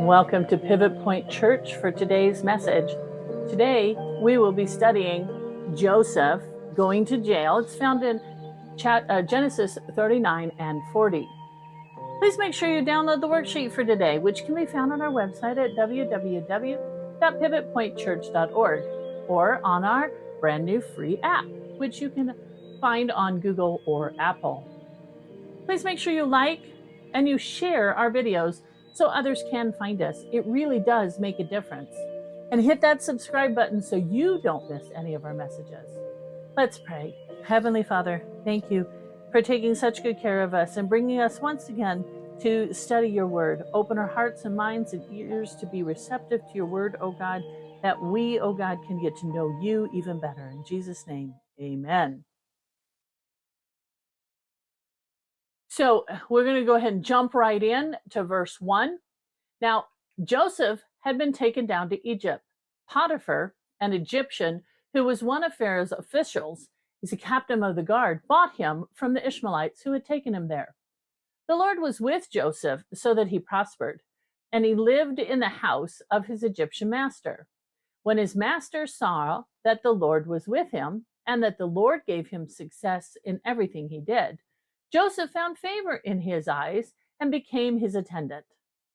Welcome to Pivot Point Church for today's message. Today, we will be studying Joseph going to jail. It's found in Genesis 39 and 40. Please make sure you download the worksheet for today, which can be found on our website at www.pivotpointchurch.org or on our brand new free app, which you can find on Google or Apple. Please make sure you like and you share our videos so others can find us. It really does make a difference. And hit that subscribe button so you don't miss any of our messages. Let's pray. Heavenly Father, thank you for taking such good care of us and bringing us once again to study your word. Open our hearts and minds and ears to be receptive to your word, O God, that we, O God, can get to know you even better. In Jesus' name, amen. So we're going to go ahead and jump right in to verse 1. Now, Joseph had been taken down to Egypt. Potiphar, an Egyptian who was one of Pharaoh's officials, he's a captain of the guard, bought him from the Ishmaelites who had taken him there. The Lord was with Joseph so that he prospered, and he lived in the house of his Egyptian master. When his master saw that the Lord was with him and that the Lord gave him success in everything he did, Joseph found favor in his eyes and became his attendant.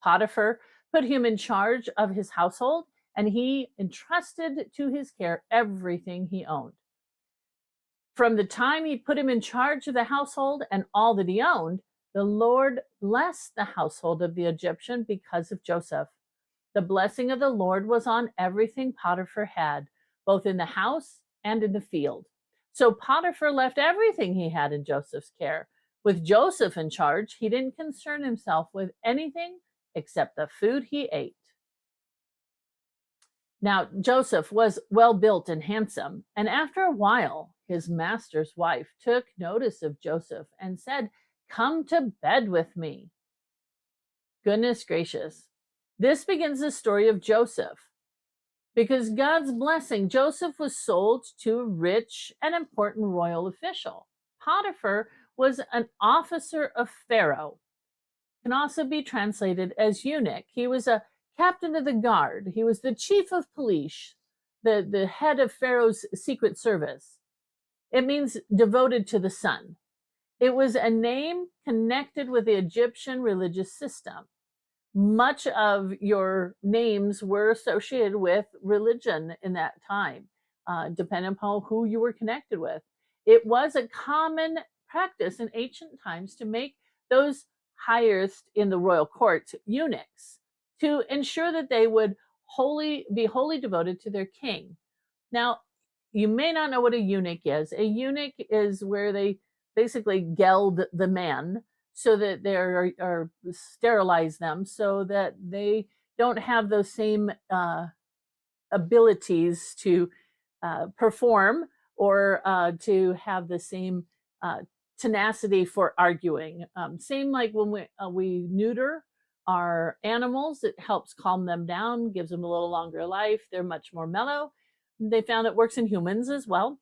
Potiphar put him in charge of his household, and he entrusted to his care everything he owned. From the time he put him in charge of the household and all that he owned, the Lord blessed the household of the Egyptian because of Joseph. The blessing of the Lord was on everything Potiphar had, both in the house and in the field. So Potiphar left everything he had in Joseph's care. With Joseph in charge, he didn't concern himself with anything except the food he ate. Now, Joseph was well built and handsome, and after a while, his master's wife took notice of Joseph and said, "Come to bed with me." Goodness gracious. This begins the story of Joseph. Because God's blessing, Joseph was sold to a rich and important royal official. Potiphar was an officer of Pharaoh. Can also be translated as eunuch. He was a captain of the guard. He was the chief of police, the head of Pharaoh's secret service. It means devoted to the sun. It was a name connected with the Egyptian religious system. Much of your names were associated with religion in that time, depending upon who you were connected with. It was a common practice in ancient times to make those highest in the royal courts eunuchs to ensure that they would be wholly devoted to their king. Now, you may not know what a eunuch is. A eunuch is where they basically geld the man so that they are sterilize them so that they don't have those same abilities to perform or to have the same tenacity for arguing. Same like when we neuter our animals, it helps calm them down, gives them a little longer life. They're much more mellow. They found it works in humans as well.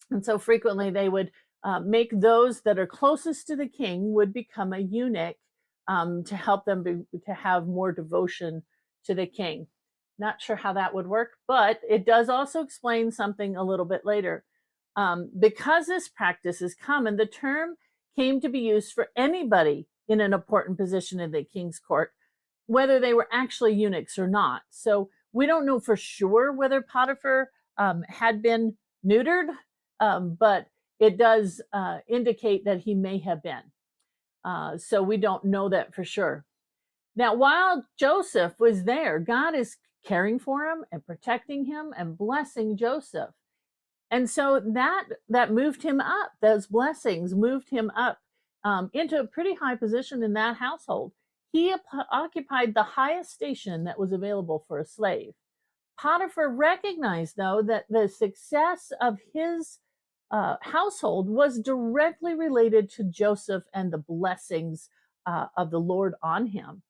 And so frequently they would make those that are closest to the king would become a eunuch to help them to have more devotion to the king. Not sure how that would work, but it does also explain something a little bit later. Because this practice is common, the term came to be used for anybody in an important position in the king's court, whether they were actually eunuchs or not. So we don't know for sure whether Potiphar had been neutered, but it does indicate that he may have been. So we don't know that for sure. Now, while Joseph was there, God is caring for him and protecting him and blessing Joseph. And so that moved him up. Those blessings moved him up into a pretty high position in that household. He occupied the highest station that was available for a slave. Potiphar recognized, though, that the success of his household was directly related to Joseph and the blessings of the Lord on him.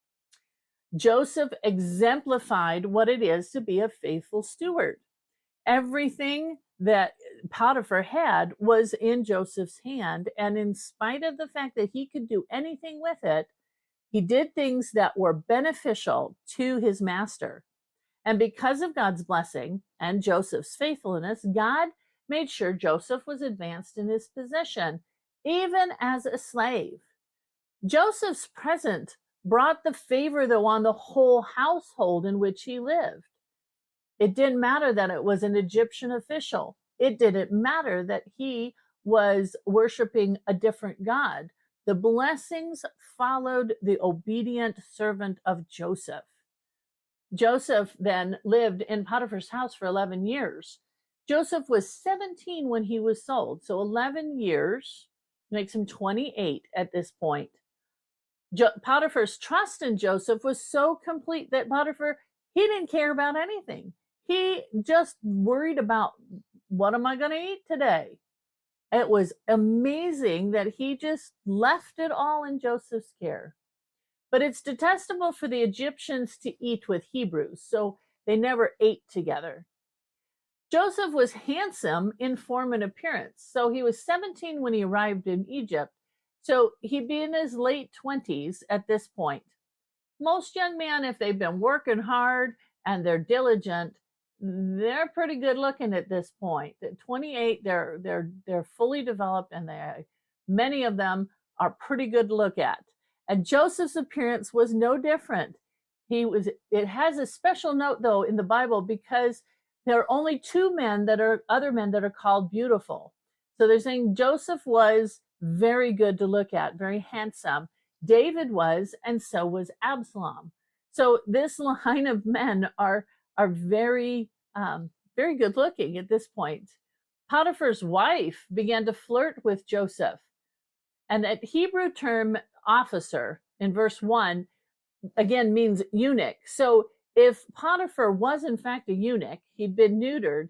Joseph exemplified what it is to be a faithful steward. Everything that Potiphar had was in Joseph's hand, and in spite of the fact that he could do anything with it, He did things that were beneficial to his master. And because of God's blessing and Joseph's faithfulness, God made sure Joseph was advanced in his position, even as a slave. Joseph's presence brought the favor, though, on the whole household in which he lived. It didn't matter that it was an Egyptian official. It didn't matter that he was worshiping a different God. The blessings followed the obedient servant of Joseph. Joseph then lived in Potiphar's house for 11 years. Joseph was 17 when he was sold, so 11 years makes him 28 at this point. Potiphar's trust in Joseph was so complete that Potiphar, he didn't care about anything. He just worried about, what am I going to eat today? It was amazing that he just left it all in Joseph's care. But it's detestable for the Egyptians to eat with Hebrews, so they never ate together. Joseph was handsome in form and appearance. So he was 17 when he arrived in Egypt. So he'd be in his late 20s at this point. Most young men, if they've been working hard and they're diligent, they're pretty good looking at this point. At 28, they're fully developed, and many of them are pretty good to look at. And Joseph's appearance was no different. It has a special note, though, in the Bible, because there are only other men that are called beautiful. So they're saying Joseph was very good to look at, very handsome. David was, and so was Absalom. So this line of men are very, very good looking at this point. Potiphar's wife began to flirt with Joseph. And that Hebrew term officer in verse 1 again means eunuch. So if Potiphar was in fact a eunuch, he'd been neutered,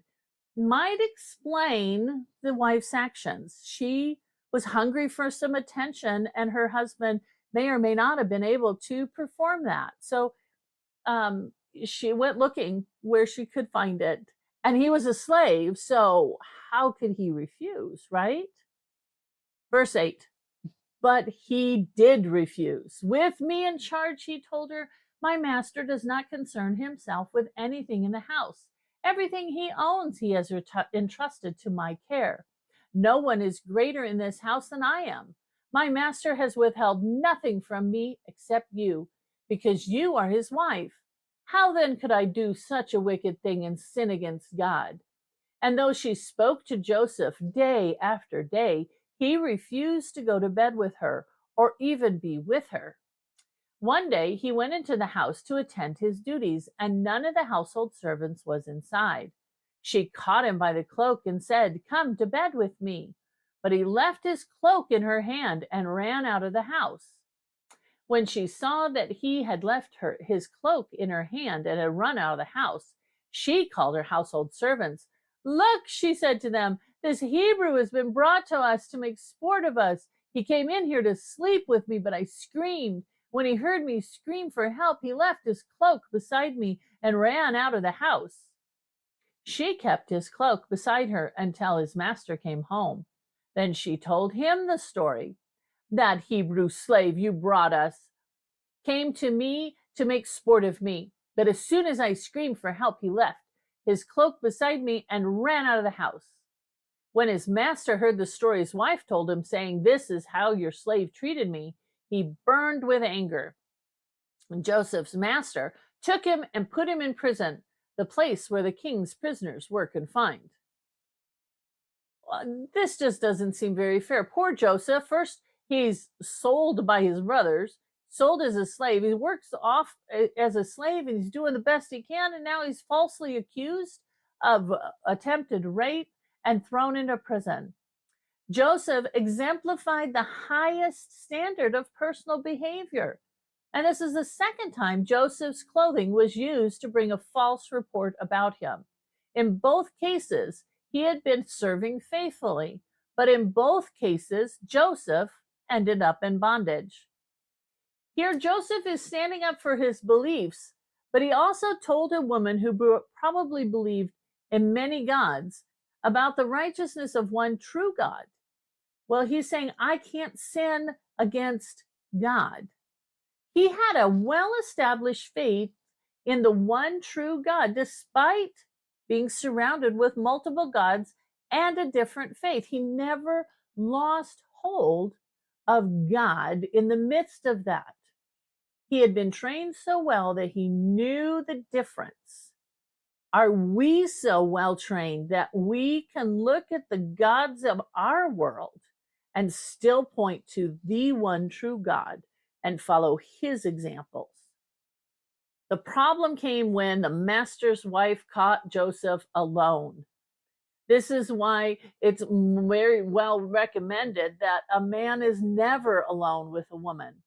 might explain the wife's actions. She was hungry for some attention, and her husband may or may not have been able to perform that. So she went looking where she could find it. And he was a slave, so how could he refuse, right? Verse 8. But he did refuse. With me in charge, he told her, my master does not concern himself with anything in the house. Everything he owns he has entrusted to my care. No one is greater in this house than I am. My master has withheld nothing from me except you, because you are his wife. How then could I do such a wicked thing and sin against God? And though she spoke to Joseph day after day, he refused to go to bed with her or even be with her. One day he went into the house to attend his duties, and none of the household servants was inside. She caught him by the cloak and said, come to bed with me. But he left his cloak in her hand and ran out of the house. When she saw that he had left his cloak in her hand and had run out of the house, she called her household servants. Look, she said to them, this Hebrew has been brought to us to make sport of us. He came in here to sleep with me, but I screamed. When he heard me scream for help, he left his cloak beside me and ran out of the house. She kept his cloak beside her until his master came home. Then she told him the story. That Hebrew slave you brought us came to me to make sport of me. But as soon as I screamed for help, he left his cloak beside me and ran out of the house. When his master heard the story his wife told him, saying, this is how your slave treated me, he burned with anger. And Joseph's master took him and put him in prison, the place where the king's prisoners were confined. This just doesn't seem very fair. Poor Joseph. First, he's sold by his brothers, sold as a slave. He works off as a slave and he's doing the best he can. And now he's falsely accused of attempted rape and thrown into prison. Joseph exemplified the highest standard of personal behavior. And this is the second time Joseph's clothing was used to bring a false report about him. In both cases, he had been serving faithfully, but in both cases, Joseph ended up in bondage. Here, Joseph is standing up for his beliefs, but he also told a woman who probably believed in many gods about the righteousness of one true God. Well, he's saying, I can't sin against God. He had a well-established faith in the one true God, despite being surrounded with multiple gods and a different faith. He never lost hold of God in the midst of that. He had been trained so well that he knew the difference. Are we so well trained that we can look at the gods of our world and still point to the one true God and follow his examples? The problem came when the master's wife caught Joseph alone. This is why it's very well recommended that a man is never alone with a woman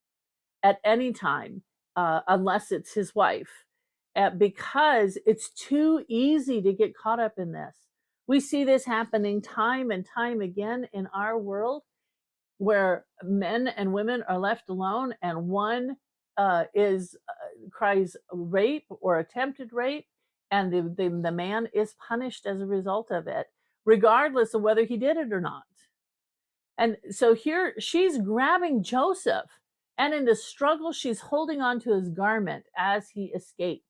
at any time, unless it's his wife, because it's too easy to get caught up in this. We see this happening time and time again in our world, where men and women are left alone, and one cries rape or attempted rape, and the man is punished as a result of it, regardless of whether he did it or not. And so here she's grabbing Joseph, and in the struggle, she's holding on to his garment as he escaped.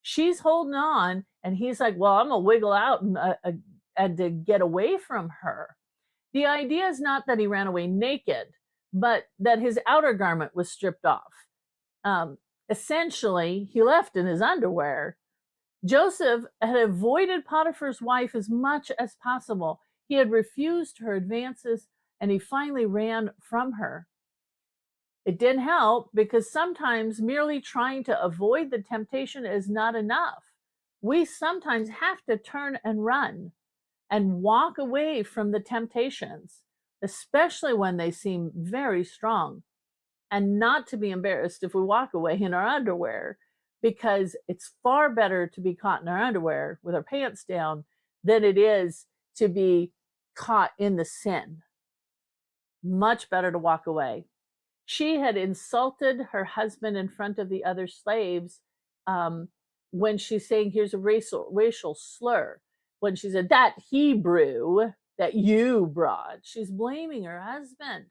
She's holding on, and he's like, well, I'm gonna wiggle out and to get away from her. The idea is not that he ran away naked, but that his outer garment was stripped off. Essentially, he left in his underwear. Joseph had avoided Potiphar's wife as much as possible. He had refused her advances, and he finally ran from her. It didn't help, because sometimes merely trying to avoid the temptation is not enough. We sometimes have to turn and run and walk away from the temptations, especially when they seem very strong, and not to be embarrassed if we walk away in our underwear, because it's far better to be caught in our underwear with our pants down than it is to be caught in the sin. Much better to walk away. She had insulted her husband in front of the other slaves, when she's saying, here's a racial slur. When she said, that Hebrew that you brought, she's blaming her husband.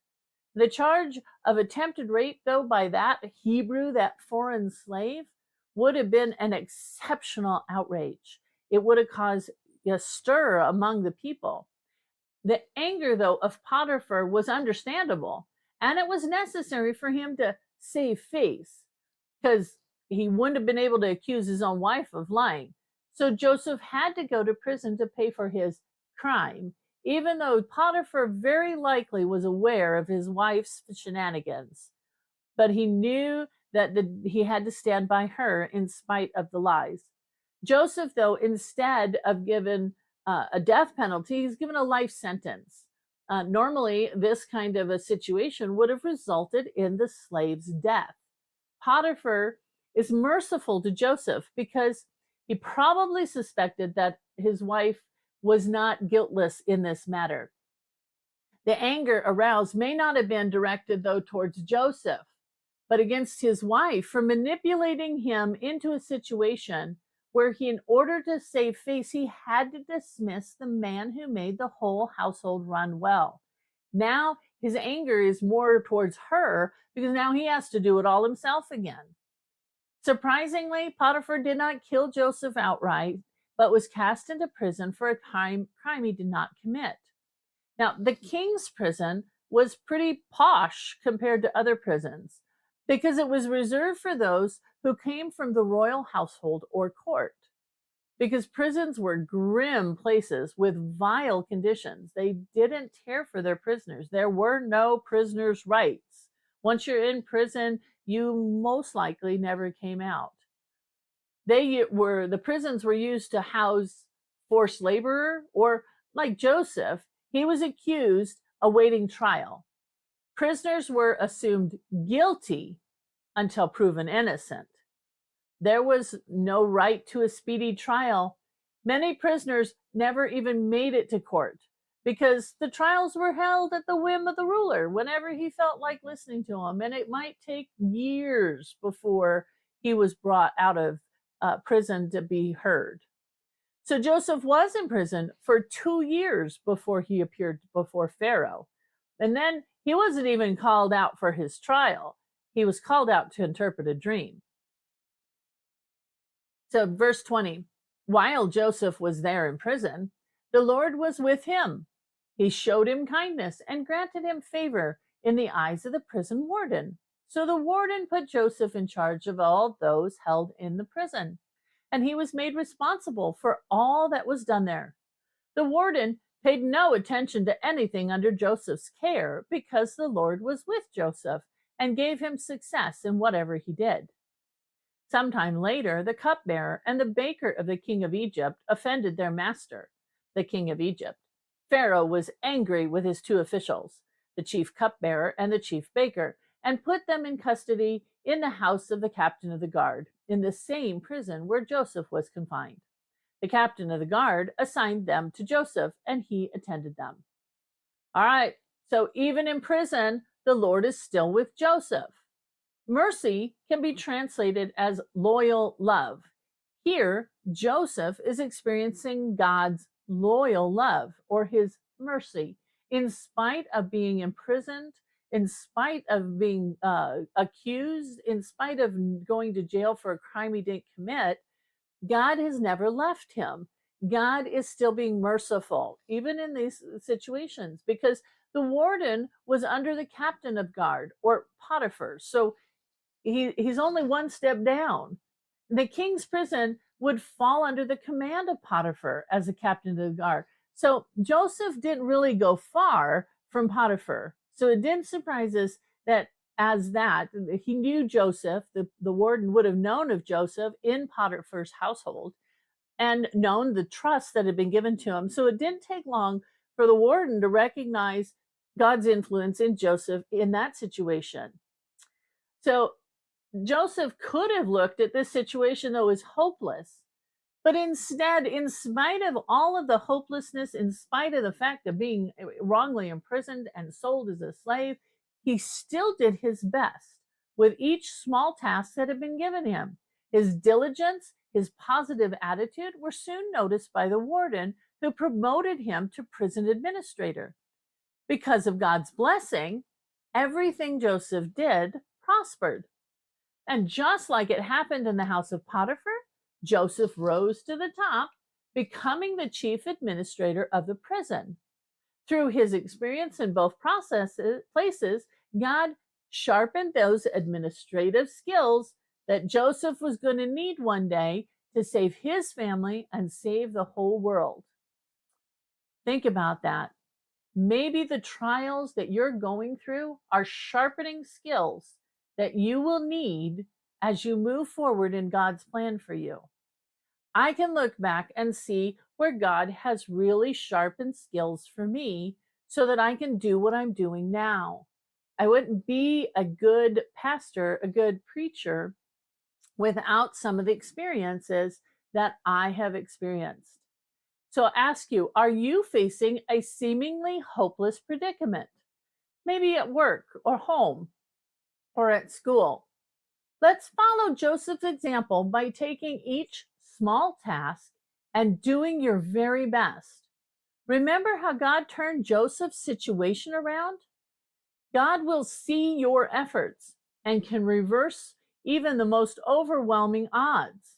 The charge of attempted rape, though, by that Hebrew, that foreign slave, would have been an exceptional outrage. It would have caused a stir among the people. The anger, though, of Potiphar was understandable, and it was necessary for him to save face, because he wouldn't have been able to accuse his own wife of lying. So Joseph had to go to prison to pay for his crime, even though Potiphar very likely was aware of his wife's shenanigans. But he knew that he had to stand by her in spite of the lies. Joseph, though, instead of given a death penalty, he's given a life sentence. Normally, this kind of a situation would have resulted in the slave's death. Potiphar is merciful to Joseph because he probably suspected that his wife was not guiltless in this matter. The anger aroused may not have been directed, though, towards Joseph, but against his wife for manipulating him into a situation where he, in order to save face, he had to dismiss the man who made the whole household run well. Now his anger is more towards her, because now he has to do it all himself again. Surprisingly, Potiphar did not kill Joseph outright, but was cast into prison for a crime he did not commit. Now, the king's prison was pretty posh compared to other prisons, because it was reserved for those who came from the royal household or court. Because prisons were grim places with vile conditions. They didn't care for their prisoners. There were no prisoners' rights. Once you're in prison, you most likely never came out. The prisons were used to house forced laborer, or like Joseph, he was accused awaiting trial. Prisoners were assumed guilty until proven innocent. There was no right to a speedy trial. Many prisoners never even made it to court, because the trials were held at the whim of the ruler whenever he felt like listening to them, and it might take years before he was brought out of prison to be heard. So Joseph was in prison for 2 years before he appeared before Pharaoh. And then he wasn't even called out for his trial. he was called out to interpret a dream. So, verse 20, while Joseph was there in prison, the Lord was with him. He showed him kindness and granted him favor in the eyes of the prison warden. So the warden put Joseph in charge of all those held in the prison, and he was made responsible for all that was done there. The warden paid no attention to anything under Joseph's care because the Lord was with Joseph and gave him success in whatever he did. Sometime later, the cupbearer and the baker of the king of Egypt offended their master, the king of Egypt. Pharaoh was angry with his two officials, the chief cupbearer and the chief baker, and put them in custody in the house of the captain of the guard, in the same prison where Joseph was confined. The captain of the guard assigned them to Joseph, and he attended them. All right, so even in prison, the Lord is still with Joseph. Mercy can be translated as loyal love. Here, Joseph is experiencing God's loyal love, or his mercy, in spite of being imprisoned, in spite of being accused, in spite of going to jail for a crime he didn't commit. God has never left him. God is still being merciful, even in these situations, because the warden was under the captain of guard, or Potiphar. So he's only one step down. The king's prison would fall under the command of Potiphar as the captain of the guard. So Joseph didn't really go far from Potiphar. So it didn't surprise us that he knew Joseph, the warden would have known of Joseph in Potiphar's household and known the trust that had been given to him. So it didn't take long for the warden to recognize God's influence in Joseph in that situation. So Joseph could have looked at this situation, though, as hopeless. But instead, in spite of all of the hopelessness, in spite of the fact of being wrongly imprisoned and sold as a slave, he still did his best with each small task that had been given him. His diligence, his positive attitude were soon noticed by the warden, who promoted him to prison administrator. Because of God's blessing, everything Joseph did prospered. And just like it happened in the house of Potiphar, Joseph rose to the top, becoming the chief administrator of the prison. Through his experience in both places, God sharpened those administrative skills that Joseph was going to need one day to save his family and save the whole world. Think about that. Maybe the trials that you're going through are sharpening skills that you will need as you move forward in God's plan for you. I can look back and see where God has really sharpened skills for me so that I can do what I'm doing now. I wouldn't be a good pastor, a good preacher, without some of the experiences that I have experienced. So I'll ask you, are you facing a seemingly hopeless predicament? Maybe at work or home or at school. Let's follow Joseph's example by taking each small task and doing your very best. Remember how God turned Joseph's situation around? God will see your efforts and can reverse even the most overwhelming odds.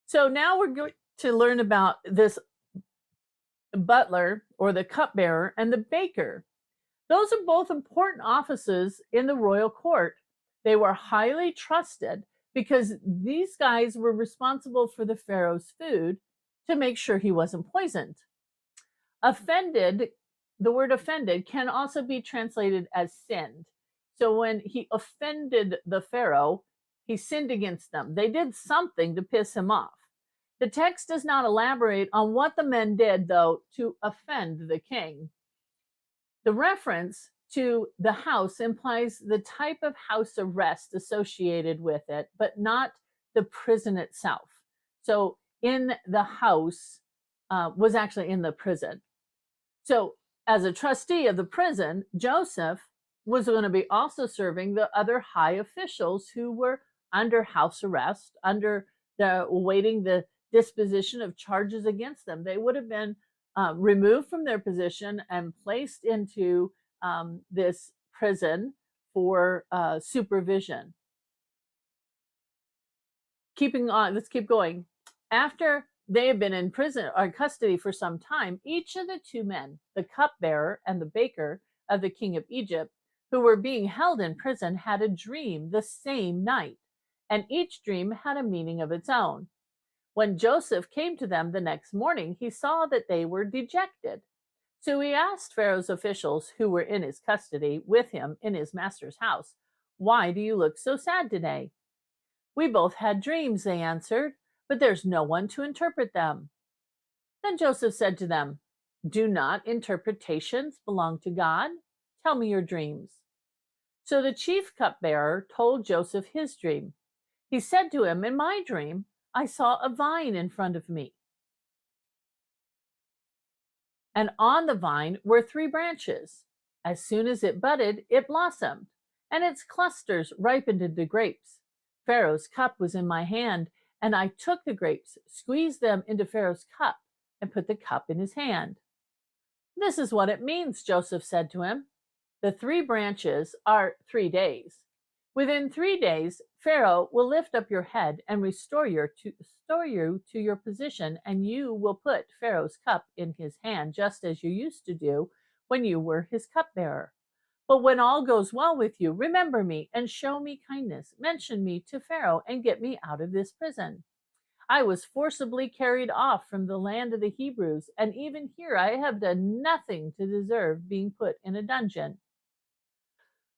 So now we're going to learn about this butler, or the cupbearer, and the baker. Those are both important offices in the royal court. They were highly trusted because these guys were responsible for the Pharaoh's food to make sure he wasn't poisoned. Offended, the word offended can also be translated as sinned. So when he offended the Pharaoh, he sinned against them. They did something to piss him off. The text does not elaborate on what the men did, though, to offend the king. The reference to the house implies the type of house arrest associated with it, but not the prison itself. So in the house was actually in the prison. So as a trustee of the prison, Joseph was going to be also serving the other high officials who were under house arrest, awaiting the disposition of charges against them. They would have been removed from their position and placed into this prison for supervision. Keeping on, let's keep going. After they had been in prison or custody for some time, each of the two men, the cupbearer and the baker of the king of Egypt, who were being held in prison, had a dream the same night, and each dream had a meaning of its own. When Joseph came to them the next morning, he saw that they were dejected. So he asked Pharaoh's officials who were in his custody with him in his master's house, "Why do you look so sad today?" "We both had dreams," they answered, "but there's no one to interpret them." Then Joseph said to them, "Do not interpretations belong to God? Tell me your dreams." So the chief cupbearer told Joseph his dream. He said to him, "In my dream, I saw a vine in front of me, and on the vine were 3 branches. As soon as it budded, it blossomed, and its clusters ripened into grapes. Pharaoh's cup was in my hand, and I took the grapes, squeezed them into Pharaoh's cup, and put the cup in his hand." "This is what it means," Joseph said to him. "The 3 branches are 3 days. Within 3 days, Pharaoh will lift up your head and restore you to your position, and you will put Pharaoh's cup in his hand, just as you used to do when you were his cupbearer. But when all goes well with you, remember me and show me kindness. Mention me to Pharaoh and get me out of this prison. I was forcibly carried off from the land of the Hebrews, and even here I have done nothing to deserve being put in a dungeon."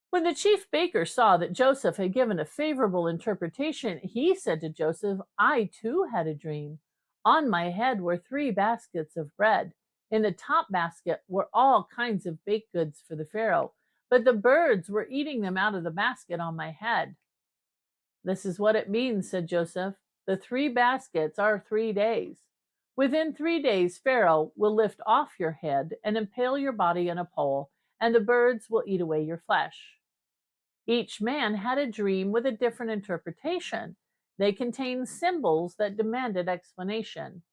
When the chief baker saw that Joseph had given a favorable interpretation, he said to Joseph, "I too had a dream. On my head were 3 baskets of bread. In the top basket were all kinds of baked goods for the Pharaoh, but the birds were eating them out of the basket on my head." "This is what it means," said Joseph. "The 3 baskets are 3 days. Within 3 days, Pharaoh will lift off your head and impale your body in a pole, and the birds will eat away your flesh." Each man had a dream with a different interpretation. They contained symbols that demanded explanation.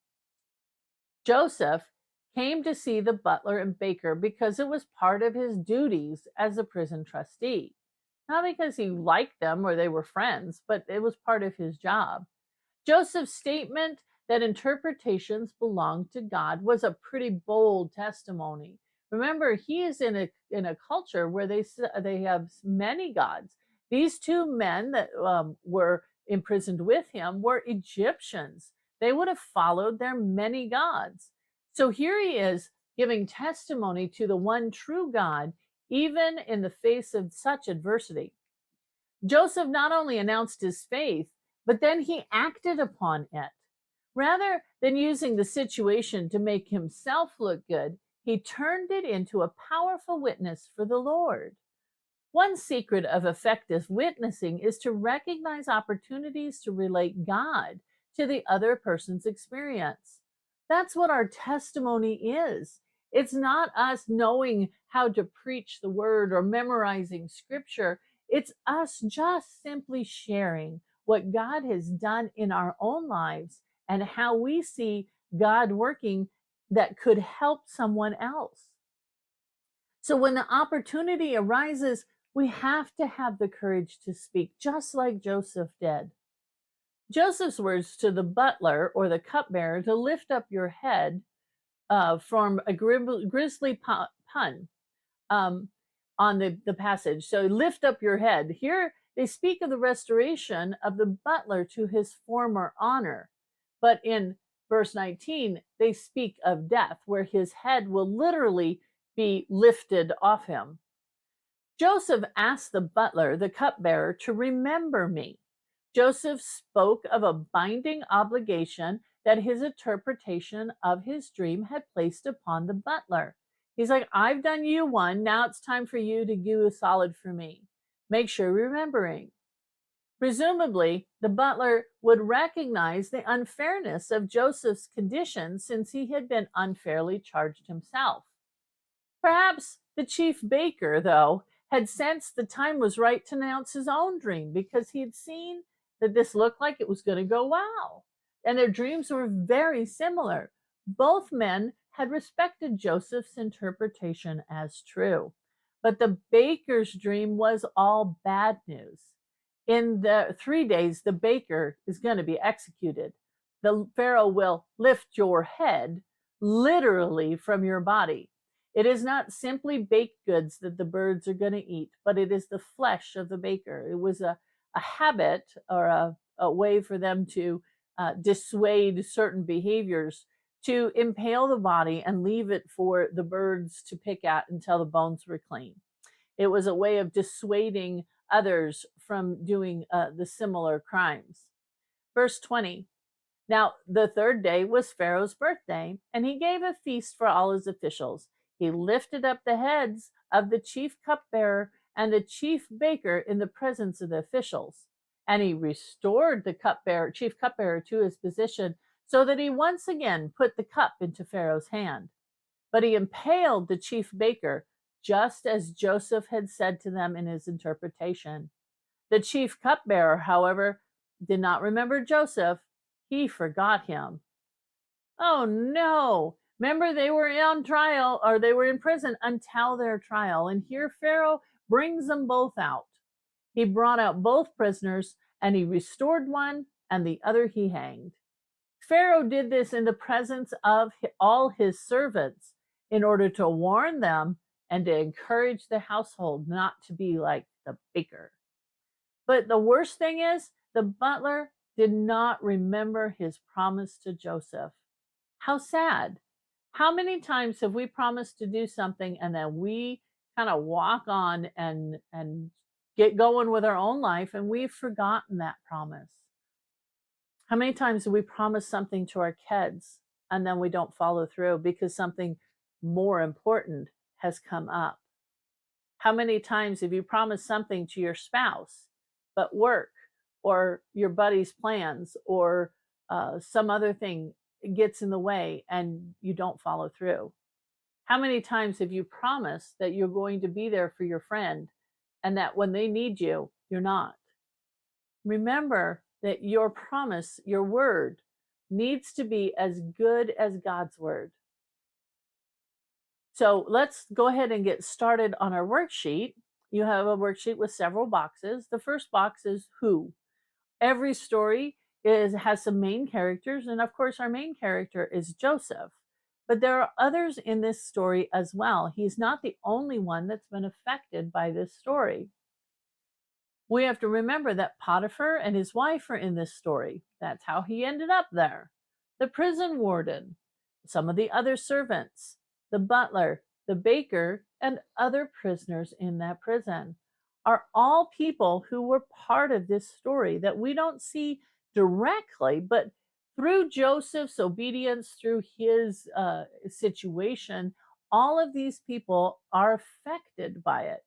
Joseph came to see the butler and baker because it was part of his duties as a prison trustee. Not because he liked them or they were friends, but it was part of his job. Joseph's statement that interpretations belong to God was a pretty bold testimony. Remember, he is in a culture where they have many gods. These 2 men that were imprisoned with him were Egyptians. They would have followed their many gods. So here he is giving testimony to the one true God, even in the face of such adversity. Joseph not only announced his faith, but then he acted upon it. Rather than using the situation to make himself look good, he turned it into a powerful witness for the Lord. One secret of effective witnessing is to recognize opportunities to relate God to the other person's experience. That's what our testimony is. It's not us knowing how to preach the word or memorizing scripture. It's us just simply sharing what God has done in our own lives and how we see God working that could help someone else. So when the opportunity arises, we have to have the courage to speak, just like Joseph did. Joseph's words to the butler or the cupbearer to lift up your head from a grisly pun on the passage. So lift up your head. Here they speak of the restoration of the butler to his former honor. But in verse 19, they speak of death, where his head will literally be lifted off him. Joseph asked the butler, the cupbearer, to remember me. Joseph spoke of a binding obligation that his interpretation of his dream had placed upon the butler. He's like, "I've done you one. Now it's time for you to do a solid for me. Make sure you're remembering." Presumably, the butler would recognize the unfairness of Joseph's condition since he had been unfairly charged himself. Perhaps the chief baker, though, had sensed the time was right to announce his own dream because he had seen that this looked like it was going to go well. And their dreams were very similar. Both men had respected Joseph's interpretation as true. But the baker's dream was all bad news. In the 3 days, the baker is going to be executed. The Pharaoh will lift your head literally from your body. It is not simply baked goods that the birds are going to eat, but it is the flesh of the baker. It was a habit or a way for them to dissuade certain behaviors, to impale the body and leave it for the birds to pick at until the bones were clean. It was a way of dissuading others from doing the similar crimes. Verse 20. Now, the third day was Pharaoh's birthday, and he gave a feast for all his officials. He lifted up the heads of the chief cupbearer and the chief baker in the presence of the officials. And he restored the chief cupbearer to his position, so that he once again put the cup into Pharaoh's hand. But he impaled the chief baker, just as Joseph had said to them in his interpretation. The chief cupbearer, however, did not remember Joseph. He forgot him. Oh no! Remember, they were on trial, or they were in prison until their trial. And here Pharaoh brings them both out. He brought out both prisoners, and he restored one, and the other he hanged. Pharaoh did this in the presence of all his servants in order to warn them and to encourage the household not to be like the baker. But the worst thing is, the butler did not remember his promise to Joseph. How sad. How many times have we promised to do something and then we kind of walk on and get going with our own life and we've forgotten that promise? How many times do we promise something to our kids and then we don't follow through because something more important has come up? How many times have you promised something to your spouse, but work or your buddy's plans or some other thing gets in the way and you don't follow through? How many times have you promised that you're going to be there for your friend and that when they need you, you're not? Remember that your promise, your word, needs to be as good as God's word. So let's go ahead and get started on our worksheet. You have a worksheet with several boxes. The first box is who. Every story has some main characters, and of course our main character is Joseph. But there are others in this story as well. He's not the only one that's been affected by this story. We have to remember that Potiphar and his wife are in this story. That's how he ended up there. The prison warden, some of the other servants, the butler, the baker, and other prisoners in that prison are all people who were part of this story that we don't see directly, but through Joseph's obedience, through his situation, all of these people are affected by it.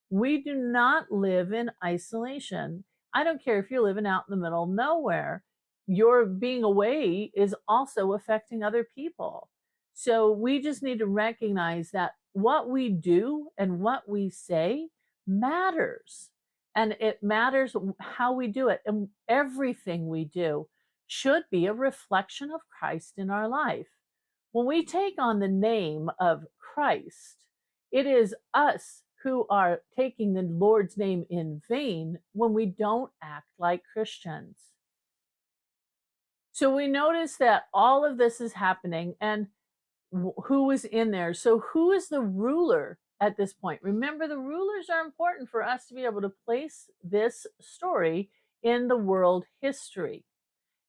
We do not live in isolation. I don't care if you're living out in the middle of nowhere, your being away is also affecting other people. So we just need to recognize that what we do and what we say matters. And it matters how we do it. And everything we do should be a reflection of Christ in our life. When we take on the name of Christ, it is us who are taking the Lord's name in vain when we don't act like Christians. So we notice that all of this is happening, and who is in there? So who is the ruler at this point? Remember, the rulers are important for us to be able to place this story in the world history.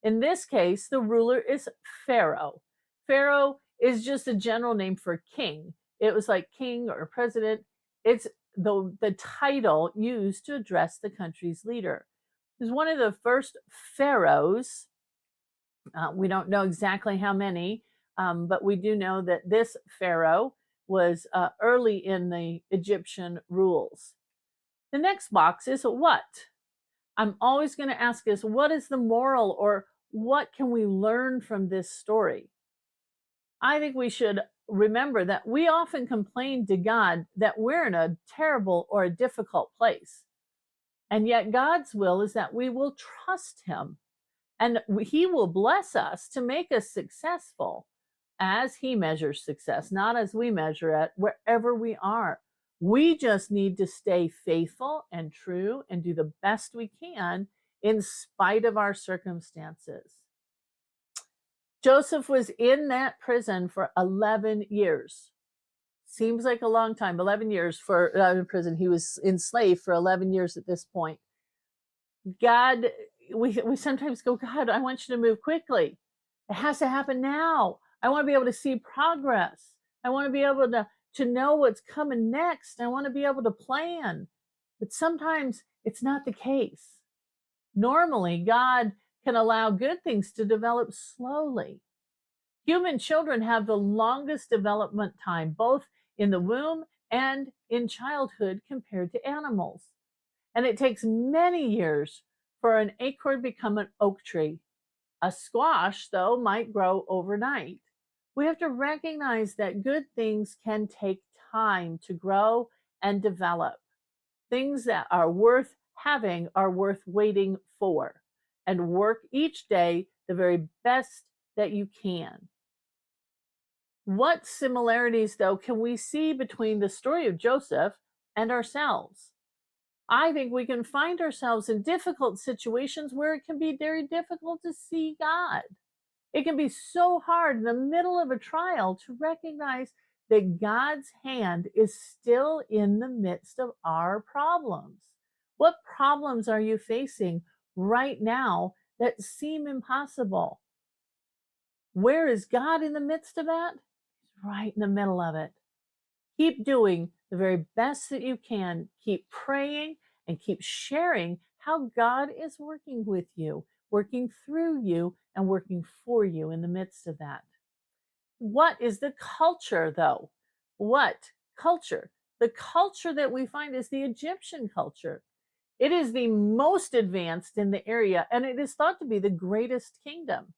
In this case, the ruler is Pharaoh. Pharaoh is just a general name for king. It was like king or president. It's the title used to address the country's leader. He was one of the first pharaohs. We don't know exactly how many, but we do know that this pharaoh was early in the Egyptian rules. The next box is what? I'm always going to ask us, what is the moral, or what can we learn from this story? I think we should remember that we often complain to God that we're in a terrible or a difficult place. And yet God's will is that we will trust him and he will bless us to make us successful as he measures success, not as we measure it, wherever we are. We just need to stay faithful and true and do the best we can in spite of our circumstances. Joseph was in that prison for 11 years. Seems like a long time, 11 years for in prison. He was enslaved for 11 years at this point. God, we sometimes go, God, I want you to move quickly. It has to happen now. I want to be able to see progress. I want to be able to know what's coming next. I want to be able to plan. But sometimes it's not the case. Normally, God can allow good things to develop slowly. Human children have the longest development time, both in the womb and in childhood compared to animals. And it takes many years for an acorn to become an oak tree. A squash, though, might grow overnight. We have to recognize that good things can take time to grow and develop. Things that are worth having are worth waiting for, and work each day the very best that you can. What similarities, though, can we see between the story of Joseph and ourselves? I think we can find ourselves in difficult situations where it can be very difficult to see God. It can be so hard in the middle of a trial to recognize that God's hand is still in the midst of our problems. What problems are you facing right now that seem impossible? Where is God in the midst of that? He's right in the middle of it. Keep doing the very best that you can. Keep praying and keep sharing how God is working with you, working through you, and working for you in the midst of that. What is the culture, though? What culture? The culture that we find is the Egyptian culture. It is the most advanced in the area, and it is thought to be the greatest kingdom.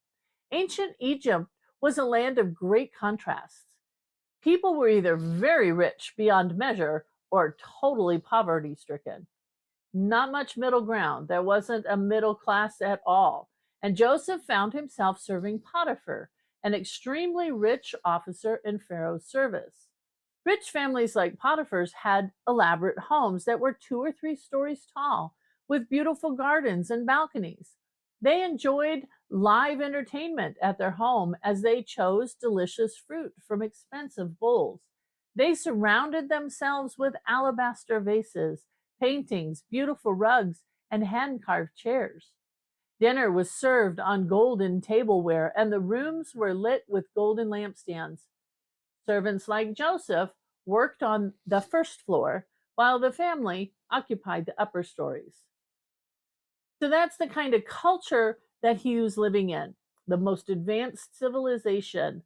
Ancient Egypt was a land of great contrasts. People were either very rich beyond measure or totally poverty stricken. Not much middle ground. There wasn't a middle class at all. And Joseph found himself serving Potiphar, an extremely rich officer in Pharaoh's service. Rich families like Potiphar's had elaborate homes that were 2 or 3 stories tall, with beautiful gardens and balconies. They enjoyed live entertainment at their home as they chose delicious fruit from expensive bowls. They surrounded themselves with alabaster vases, paintings, beautiful rugs, and hand-carved chairs. Dinner was served on golden tableware, and the rooms were lit with golden lampstands. Servants like Joseph worked on the first floor, while the family occupied the upper stories. So that's the kind of culture that he was living in, the most advanced civilization,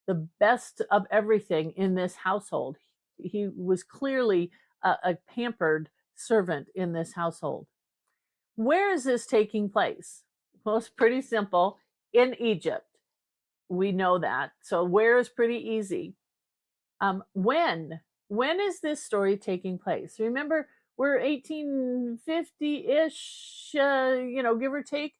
the best of everything in this household. He was clearly a pampered servant in this household. Where is this taking place? Well, it's pretty simple. In Egypt. We know that. So where is pretty easy. When is this story taking place? Remember, we're 1850-ish, give or take.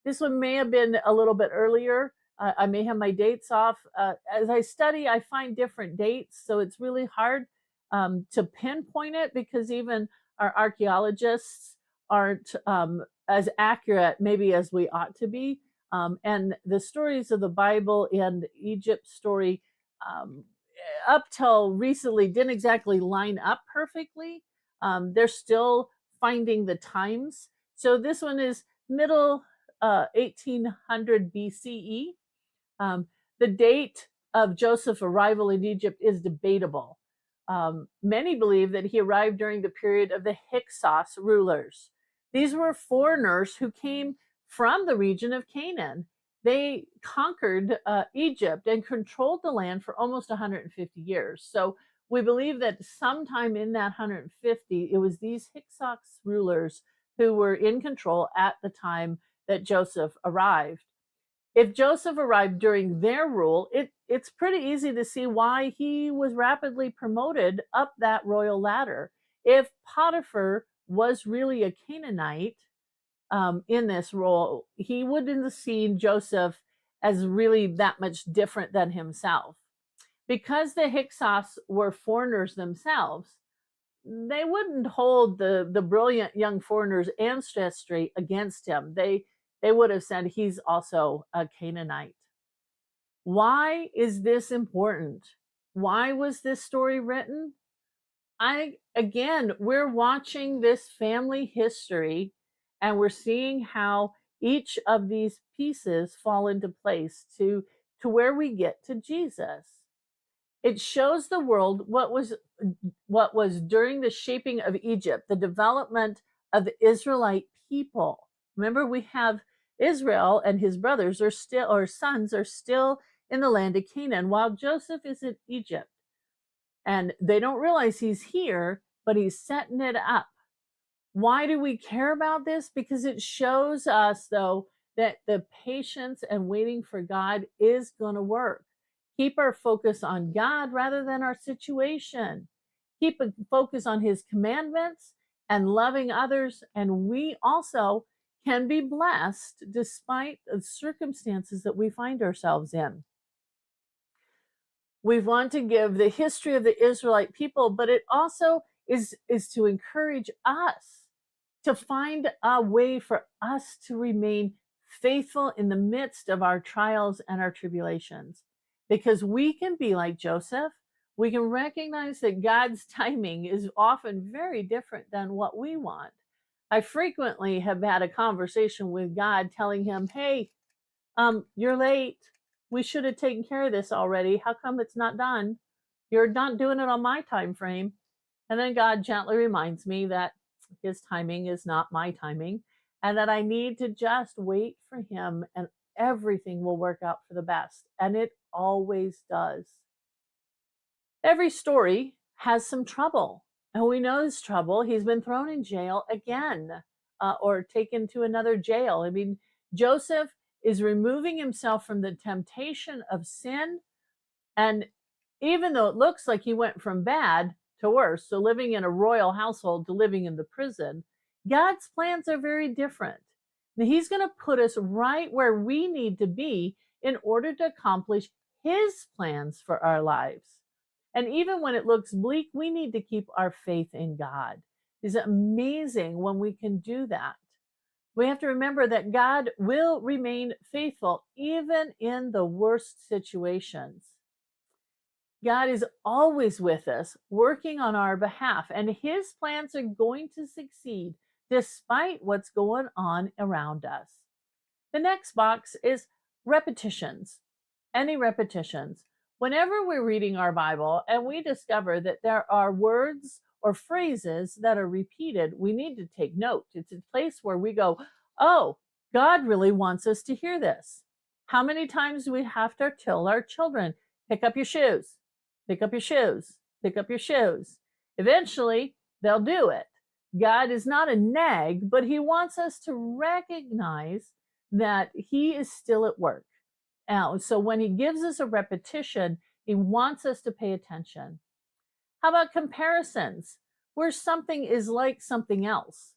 This one may have been a little bit earlier. I may have my dates off. As I study, I find different dates, so it's really hard to pinpoint it because even our archaeologists aren't as accurate maybe as we ought to be. And the stories of the Bible and Egypt story up till recently didn't exactly line up perfectly. They're still finding the times. So this one is middle 1800 BCE. The date of Joseph's arrival in Egypt is debatable. Many believe that he arrived during the period of the Hyksos rulers. These were foreigners who came from the region of Canaan. They conquered Egypt and controlled the land for almost 150 years. So we believe that sometime in that 150, it was these Hyksos rulers who were in control at the time that Joseph arrived. If Joseph arrived during their rule, it's pretty easy to see why he was rapidly promoted up that royal ladder. If Potiphar was really a Canaanite in this role, he wouldn't have seen Joseph as really that much different than himself. Because the Hyksos were foreigners themselves, they wouldn't hold the brilliant young foreigner's ancestry against him. They would have said he's also a Canaanite. Why is this important? Why was this story written? We're watching this family history and we're seeing how each of these pieces fall into place to where we get to Jesus. It shows the world what was during the shaping of Egypt, the development of the Israelite people. Remember, we have Israel and his brothers are still, or sons are still in the land of Canaan, while Joseph is in Egypt. And they don't realize he's here, but he's setting it up. Why do we care about this? Because it shows us, though, that the patience and waiting for God is going to work. Keep our focus on God rather than our situation. Keep a focus on his commandments and loving others. And we also can be blessed despite the circumstances that we find ourselves in. We want to give the history of the Israelite people, but it also is to encourage us to find a way for us to remain faithful in the midst of our trials and our tribulations. Because we can be like Joseph. We can recognize that God's timing is often very different than what we want. I frequently have had a conversation with God telling him, hey, you're late. We should have taken care of this already. How come it's not done? You're not doing it on my time frame. And then God gently reminds me that his timing is not my timing and that I need to just wait for him and everything will work out for the best. And it always does. Every story has some trouble. And we know his trouble. He's been thrown in jail again or taken to another jail. I mean, Joseph is removing himself from the temptation of sin. And even though it looks like he went from bad to worse, so living in a royal household to living in the prison, God's plans are very different. He's going to put us right where we need to be in order to accomplish his plans for our lives. And even when it looks bleak, we need to keep our faith in God. It's amazing when we can do that. We have to remember that God will remain faithful even in the worst situations. God is always with us, working on our behalf, and his plans are going to succeed despite what's going on around us. The next box is repetitions. Any repetitions. Whenever we're reading our Bible and we discover that there are words or phrases that are repeated, we need to take note. It's a place where we go, oh, God really wants us to hear this. How many times do we have to tell our children, pick up your shoes, pick up your shoes, pick up your shoes? Eventually, they'll do it. God is not a nag, but he wants us to recognize that he is still at work. Now, so when he gives us a repetition, he wants us to pay attention. How about comparisons, where something is like something else?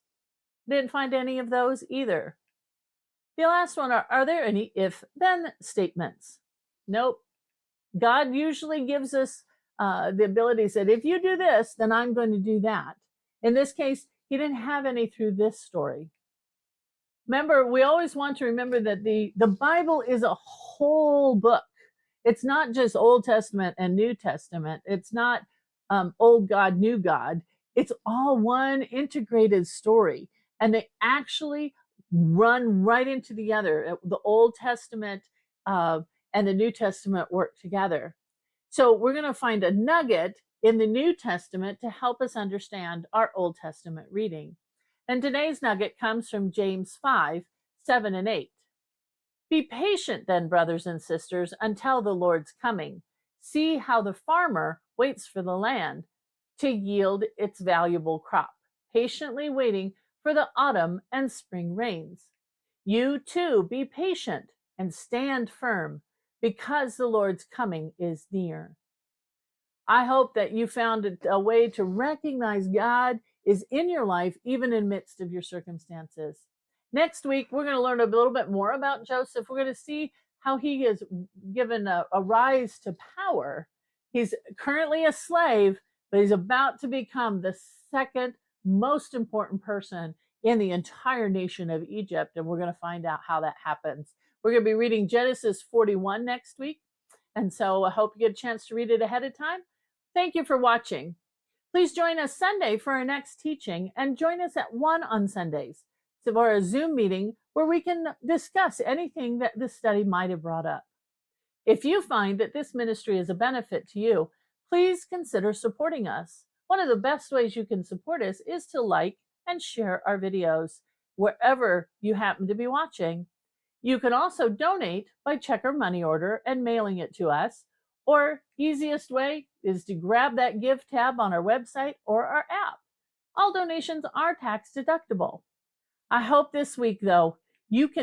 Didn't find any of those either. The last one, are there any if-then statements? Nope. God usually gives us the ability to say, if you do this, then I'm going to do that. In this case, he didn't have any through this story. Remember, we always want to remember that the Bible is a whole book. It's not just Old Testament and New Testament. It's not old God, new God. It's all one integrated story. And they actually run right into the other. The Old Testament and the New Testament work together. So we're going to find a nugget in the New Testament to help us understand our Old Testament reading. And today's nugget comes from James 5, 7 and 8. Be patient then, brothers and sisters, until the Lord's coming. See how the farmer waits for the land to yield its valuable crop, patiently waiting for the autumn and spring rains. You too be patient and stand firm, because the Lord's coming is near. I hope that you found a way to recognize God is in your life, even in midst of your circumstances. Next week, we're going to learn a little bit more about Joseph. We're going to see how he is given a rise to power He's currently a slave, but he's about to become the second most important person in the entire nation of Egypt. And we're going to find out how that happens. We're going to be reading Genesis 41 next week. And so I hope you get a chance to read it ahead of time. Thank you for watching. Please join us Sunday for our next teaching, and join us at 1 on Sundays for a Zoom meeting where we can discuss anything that this study might have brought up. If you find that this ministry is a benefit to you, please consider supporting us. One of the best ways you can support us is to like and share our videos wherever you happen to be watching. You can also donate by check or money order and mailing it to us, or easiest way is to grab that Give tab on our website or our app. All donations are tax deductible. I hope this week, though, you can